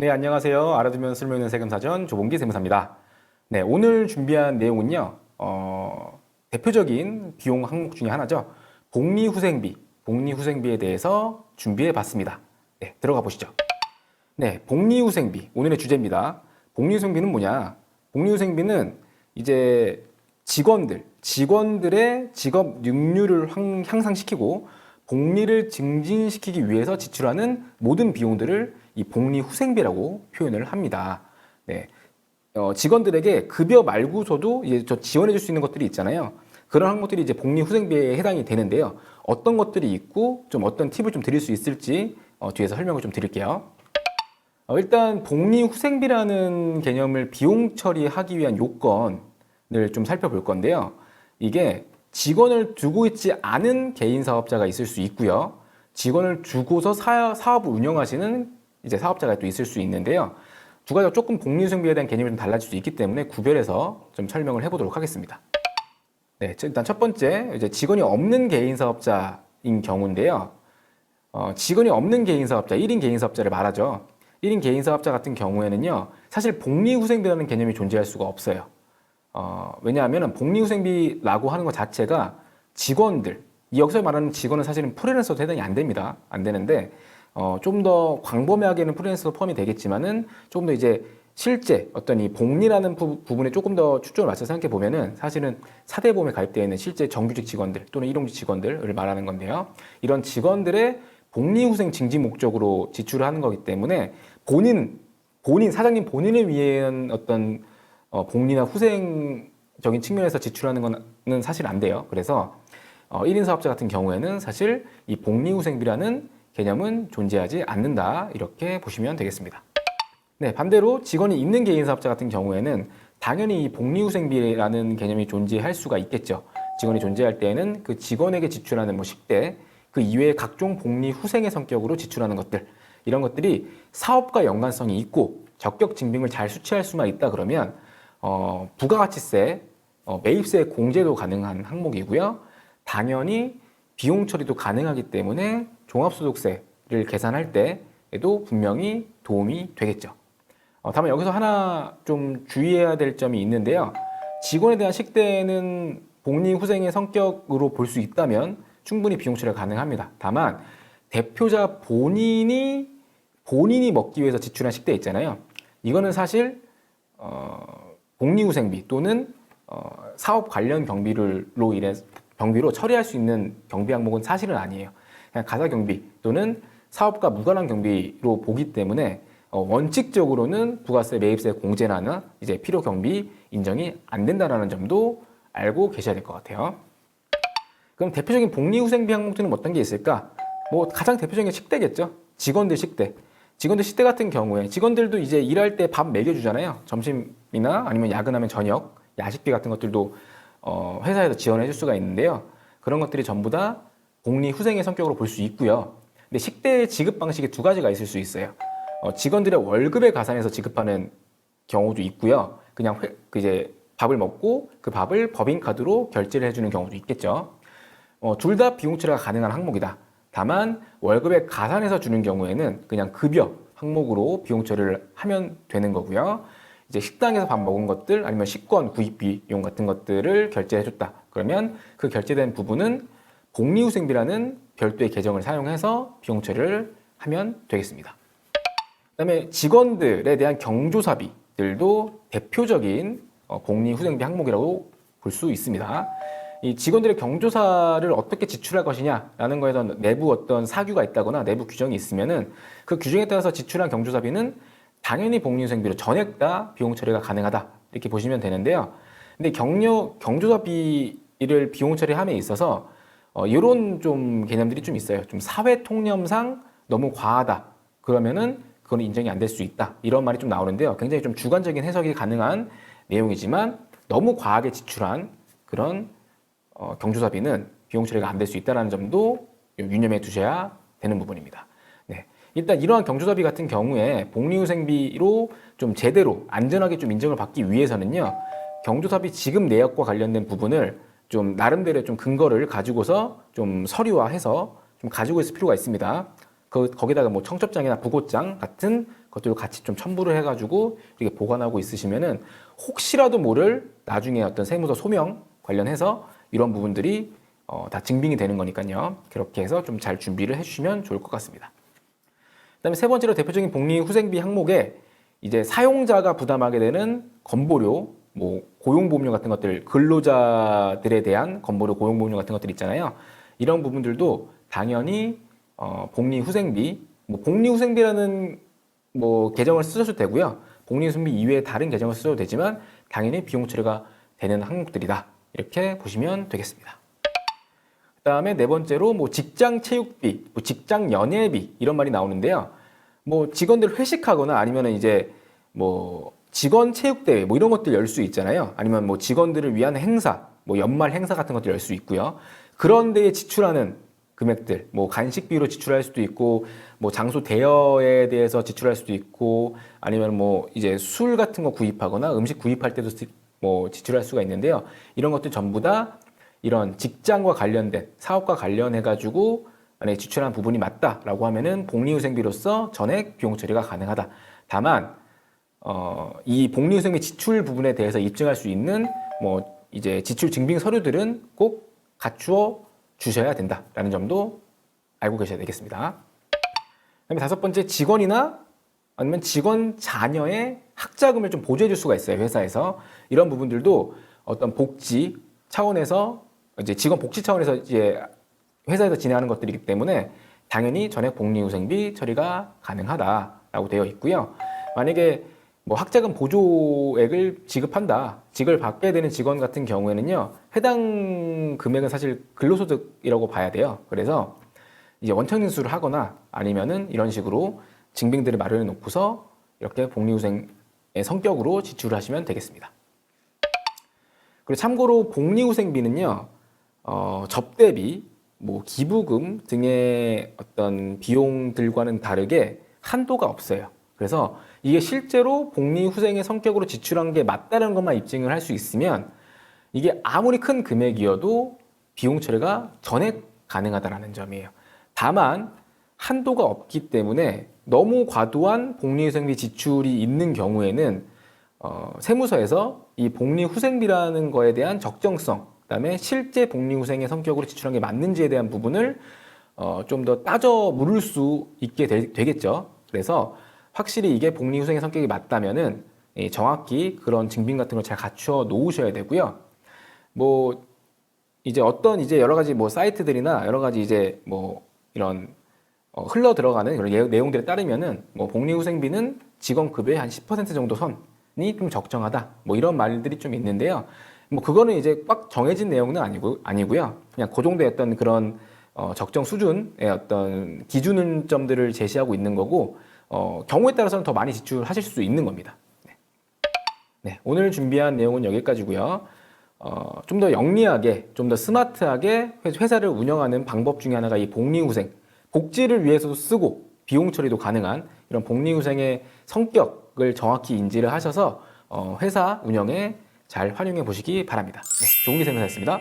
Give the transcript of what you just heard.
네, 안녕하세요. 알아두면 쓸모있는 세금사전 조봉기 세무사입니다. 네, 오늘 준비한 내용은요, 대표적인 비용 항목 중에 하나죠. 복리후생비, 복리후생비에 대해서 준비해 봤습니다. 네, 들어가 보시죠. 네, 복리후생비, 오늘의 주제입니다. 복리후생비는 뭐냐? 복리후생비는 이제 직원들의 직업 능률을 향상시키고 복리를 증진시키기 위해서 지출하는 모든 비용들을 이 복리후생비라고 표현을 합니다. 네. 직원들에게 급여 말고서도 이제 지원해 줄 수 있는 것들이 있잖아요. 그런 항목들이 이제 복리후생비에 해당이 되는데요. 어떤 것들이 있고 좀 어떤 팁을 좀 드릴 수 있을지 뒤에서 설명을 좀 드릴게요. 일단 복리후생비라는 개념을 비용 처리하기 위한 요건을 좀 살펴볼 건데요. 이게 직원을 두고 있지 않은 개인 사업자가 있을 수 있고요. 직원을 두고서 사업을 운영하시는 이제 사업자가 또 있을 수 있는데요. 두 가지가 조금 복리후생비에 대한 개념이 좀 달라질 수 있기 때문에 구별해서 좀 설명을 해보도록 하겠습니다. 네, 일단 첫 번째, 이제 직원이 없는 개인 사업자인 경우인데요. 직원이 없는 개인 사업자, 1인 개인 사업자를 말하죠. 1인 개인 사업자 같은 경우에는요, 사실 복리후생비라는 개념이 존재할 수가 없어요. 왜냐하면 복리후생비라고 하는 것 자체가 직원들, 여기서 말하는 직원은 사실은 프리랜서도 해당이 안 됩니다. 안 되는데, 좀 더 광범위하게는 프리랜서도 포함이 되겠지만은 조금 더 이제 실제 어떤 이 복리라는 부분에 조금 더 초점을 맞춰서 생각해 보면은 사실은 사대보험에 가입되어 있는 실제 정규직 직원들 또는 일용직 직원들을 말하는 건데요. 이런 직원들의 복리후생 증진 목적으로 지출을 하는 거기 때문에 사장님 본인을 위한 어떤 복리나 후생적인 측면에서 지출하는 거는 사실 안 돼요. 그래서 1인 사업자 같은 경우에는 사실 이 복리후생비라는 개념은 존재하지 않는다. 이렇게 보시면 되겠습니다. 네, 반대로 직원이 있는 개인 사업자 같은 경우에는 당연히 이 복리후생비라는 개념이 존재할 수가 있겠죠. 직원이 존재할 때에는 그 직원에게 지출하는 뭐 식대, 그 이외의 각종 복리후생의 성격으로 지출하는 것들, 이런 것들이 사업과 연관성이 있고 적격 증빙을 잘 수취할 수만 있다 그러면 부가가치세, 매입세 공제도 가능한 항목이고요. 당연히 비용 처리도 가능하기 때문에 종합소득세를 계산할 때에도 분명히 도움이 되겠죠. 다만 여기서 하나 좀 주의해야 될 점이 있는데요. 직원에 대한 식대는 복리후생의 성격으로 볼 수 있다면 충분히 비용 처리가 가능합니다. 다만 대표자 본인이 먹기 위해서 지출한 식대 있잖아요. 이거는 사실 복리후생비 또는 사업 관련 경비로 처리할 수 있는 경비 항목은 사실은 아니에요. 그냥 가사경비 또는 사업과 무관한 경비로 보기 때문에 원칙적으로는 부가세, 매입세 공제나 이제 필요 경비 인정이 안 된다는 점도 알고 계셔야 될 것 같아요. 그럼 대표적인 복리후생비 항목들은 어떤 게 있을까? 뭐 가장 대표적인 게 식대겠죠. 직원들 식대. 직원들 식대 같은 경우에 직원들도 이제 일할 때 밥 먹여주잖아요. 점심이나 아니면 야근하면 저녁, 야식비 같은 것들도 회사에서 지원해 줄 수가 있는데요. 그런 것들이 전부 다 복리후생의 성격으로 볼 수 있고요. 근데 식대 지급 방식이 두 가지가 있을 수 있어요. 직원들의 월급에 가산해서 지급하는 경우도 있고요. 그냥 이제 밥을 먹고 그 밥을 법인카드로 결제를 해주는 경우도 있겠죠. 둘 다 비용 처리가 가능한 항목이다. 다만 월급에 가산해서 주는 경우에는 그냥 급여 항목으로 비용 처리를 하면 되는 거고요. 이제 식당에서 밥 먹은 것들 아니면 식권 구입 비용 같은 것들을 결제해 줬다. 그러면 그 결제된 부분은 복리후생비라는 별도의 계정을 사용해서 비용 처리를 하면 되겠습니다. 그다음에 직원들에 대한 경조사비들도 대표적인 복리후생비 항목이라고 볼 수 있습니다. 이 직원들의 경조사를 어떻게 지출할 것이냐라는 거에 대한 내부 어떤 사규가 있다거나 내부 규정이 있으면은 그 규정에 따라서 지출한 경조사비는 당연히 복리후생비로 전액 다 비용 처리가 가능하다 이렇게 보시면 되는데요. 근데 경조사비를 비용 처리함에 있어서 이런 좀 개념들이 좀 있어요. 좀 사회 통념상 너무 과하다. 그러면은 그건 인정이 안 될 수 있다. 이런 말이 좀 나오는데요. 굉장히 좀 주관적인 해석이 가능한 내용이지만 너무 과하게 지출한 그런 경조사비는 비용 처리가 안 될 수 있다는 점도 유념해 두셔야 되는 부분입니다. 네. 일단 이러한 경조사비 같은 경우에 복리후생비로 좀 제대로 안전하게 좀 인정을 받기 위해서는요. 경조사비 지급 내역과 관련된 부분을 좀 나름대로 좀 근거를 가지고서 좀 서류화해서 좀 가지고 있을 필요가 있습니다. 거기다가 뭐 청첩장이나 부고장 같은 것들도 같이 좀 첨부를 해가지고 이렇게 보관하고 있으시면은 혹시라도 모를 나중에 어떤 세무서 소명 관련해서 이런 부분들이 다 증빙이 되는 거니까요. 그렇게 해서 좀 잘 준비를 해주시면 좋을 것 같습니다. 그다음에 세 번째로 대표적인 복리후생비 항목에 이제 사용자가 부담하게 되는 건보료, 뭐 고용보험료 같은 것들, 근로자들에 대한 건보료, 고용보험료 같은 것들 있잖아요. 이런 부분들도 당연히 복리후생비, 뭐 복리후생비라는 뭐 계정을 쓰셔도 되고요. 복리후생비 이외에 다른 계정을 쓰셔도 되지만 당연히 비용 처리가 되는 항목들이다. 이렇게 보시면 되겠습니다. 그다음에 네 번째로 뭐 직장 체육비, 뭐 직장 연예비 이런 말이 나오는데요. 뭐 직원들 회식하거나 아니면 이제 뭐 직원 체육대회 뭐 이런 것들 열 수 있잖아요. 아니면 뭐 직원들을 위한 행사, 뭐 연말 행사 같은 것들 열 수 있고요. 그런 데에 지출하는 금액들, 뭐 간식비로 지출할 수도 있고, 뭐 장소 대여에 대해서 지출할 수도 있고, 아니면 뭐 이제 술 같은 거 구입하거나 음식 구입할 때도 뭐 지출할 수가 있는데요. 이런 것들 전부 다 이런 직장과 관련된 사업과 관련해가지고 만약에 지출한 부분이 맞다라고 하면은 복리후생비로서 전액 비용 처리가 가능하다. 다만 이 복리후생비 지출 부분에 대해서 입증할 수 있는 뭐 이제 지출 증빙 서류들은 꼭 갖추어 주셔야 된다라는 점도 알고 계셔야 되겠습니다. 그다음에 다섯 번째, 직원이나 아니면 직원 자녀의 학자금을 좀 보조해 줄 수가 있어요, 회사에서. 이런 부분들도 어떤 복지 차원에서 이제 직원 복지 차원에서 이제 회사에서 진행하는 것들이기 때문에 당연히 전액 복리후생비 처리가 가능하다라고 되어 있고요. 만약에 뭐 학자금 보조액을 지급한다, 직을 받게 되는 직원 같은 경우에는요, 해당 금액은 사실 근로소득이라고 봐야 돼요. 그래서 이제 원천인수를 하거나 아니면은 이런 식으로 증빙들을 마련해 놓고서 이렇게 복리후생의 성격으로 지출을 하시면 되겠습니다. 그리고 참고로 복리후생비는요, 접대비, 뭐 기부금 등의 어떤 비용들과는 다르게 한도가 없어요. 그래서 이게 실제로 복리후생의 성격으로 지출한 게 맞다는 것만 입증을 할 수 있으면 이게 아무리 큰 금액이어도 비용 처리가 전액 가능하다는 점이에요. 다만 한도가 없기 때문에 너무 과도한 복리후생비 지출이 있는 경우에는 세무서에서 이 복리후생비라는 거에 대한 적정성, 그다음에 실제 복리후생의 성격으로 지출한 게 맞는지에 대한 부분을 좀 더 따져 물을 수 있게 되겠죠. 그래서 확실히 이게 복리후생의 성격이 맞다면은 정확히 그런 증빙 같은 걸 잘 갖추어 놓으셔야 되고요. 뭐 이제 어떤 이제 여러 가지 뭐 사이트들이나 여러 가지 이제 뭐 이런 흘러 들어가는 그런 내용들에 따르면은 뭐 복리후생비는 직원급의 한 10% 정도 선이 좀 적정하다. 뭐 이런 말들이 좀 있는데요. 뭐 그거는 이제 꽉 정해진 내용은 아니고요. 그냥 그 정도의 어떤 그런 적정 수준의 어떤 기준점들을 제시하고 있는 거고, 경우에 따라서는 더 많이 지출하실 수 있는 겁니다. 네, 오늘 준비한 내용은 여기까지고요. 좀 더 영리하게, 좀 더 스마트하게 회사를 운영하는 방법 중에 하나가 이 복리후생, 복지를 위해서도 쓰고 비용 처리도 가능한 이런 복리후생의 성격을 정확히 인지를 하셔서 회사 운영에 잘 활용해 보시기 바랍니다. 네, 좋은 기세무사였습니다.